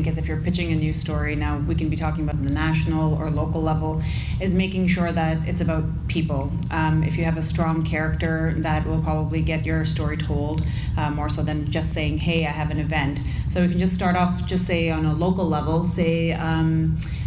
think is if you're pitching a new story, now we can be talking about the national or local level, is making sure that it's about people. If you have a strong character, that will probably get your story told, more so than just saying, hey, I have an event. So we can just start off, just say on a local level, say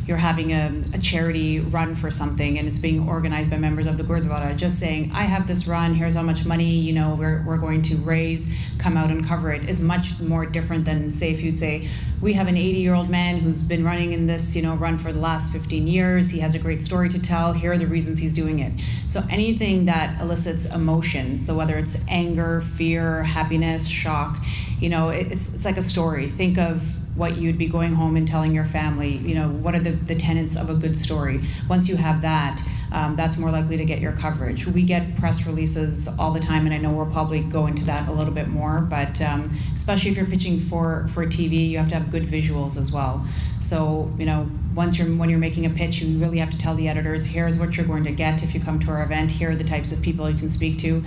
you're having a charity run for something and it's being organized by members of the Gurdwara, just saying, I have this run, here's how much money we're going to raise, come out and cover it, is much more different than, say, if you'd say, we have an 80-year-old man who's been running in this run for the last 15 years, he has a great story to tell, here are the reasons he's doing it. So anything that elicits emotion, so whether it's anger, fear, happiness, shock, it's like a story. Think of what you'd be going home and telling your family, what are the tenets of a good story. Once you have that, that's more likely to get your coverage. We get press releases all the time, and I know we'll probably go into that a little bit more, but especially if you're pitching for TV, you have to have good visuals as well. So, when you're making a pitch, you really have to tell the editors, here's what you're going to get if you come to our event, here are the types of people you can speak to.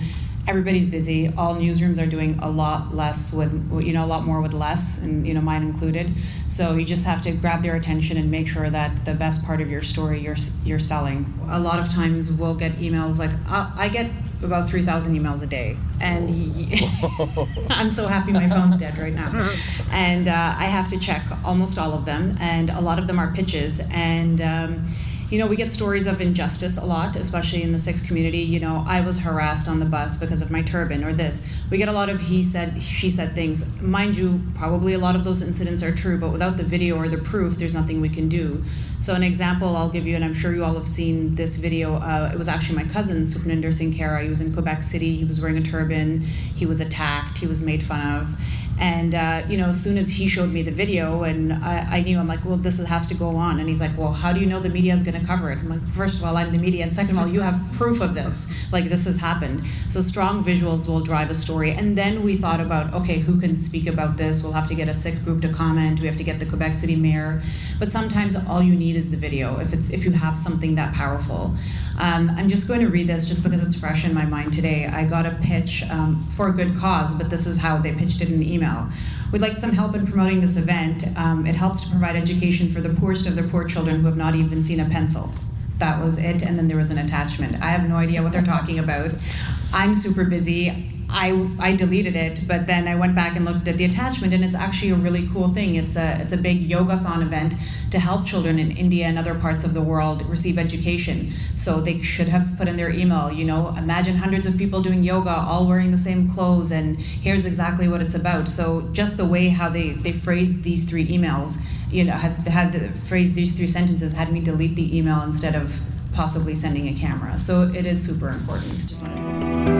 Everybody's busy. All newsrooms are doing a lot less with, a lot more with less, and mine included. So you just have to grab their attention and make sure that the best part of your story you're selling. A lot of times we'll get emails like, I get about 3,000 emails a day, and I'm so happy my phone's dead right now. And I have to check almost all of them, and a lot of them are pitches, and we get stories of injustice a lot, especially in the Sikh community. I was harassed on the bus because of my turban or this. We get a lot of he said, she said things. Mind you, probably a lot of those incidents are true, but without the video or the proof, there's nothing we can do. So an example I'll give you, and I'm sure you all have seen this video, it was actually my cousin, Sukhninder Singh Kara. He was in Quebec City, he was wearing a turban, he was attacked, he was made fun of. And, as soon as he showed me the video, and I knew, I'm like, well, this has to go on. And he's like, well, how do you know the media is going to cover it? I'm like, first of all, I'm the media. And second of all, you have proof of this. Like, this has happened. So strong visuals will drive a story. And then we thought about, okay, who can speak about this? We'll have to get a Sikh group to comment. We have to get the Quebec City mayor. But sometimes all you need is the video, if you have something that powerful. I'm just going to read this just because it's fresh in my mind today. I got a pitch for a good cause, but this is how they pitched it in an email. We'd like some help in promoting this event. It helps to provide education for the poorest of their poor children who have not even seen a pencil. That was it, and then there was an attachment. I have no idea what they're talking about. I'm super busy. I deleted it, but then I went back and looked at the attachment, and it's actually a really cool thing. It's a big yogathon event to help children in India and other parts of the world receive education. So they should have put in their email, imagine hundreds of people doing yoga, all wearing the same clothes, and here's exactly what it's about. So just the way how they phrased these three emails, had phrased these three sentences had me delete the email instead of possibly sending a camera. So it is super important. Just wanted to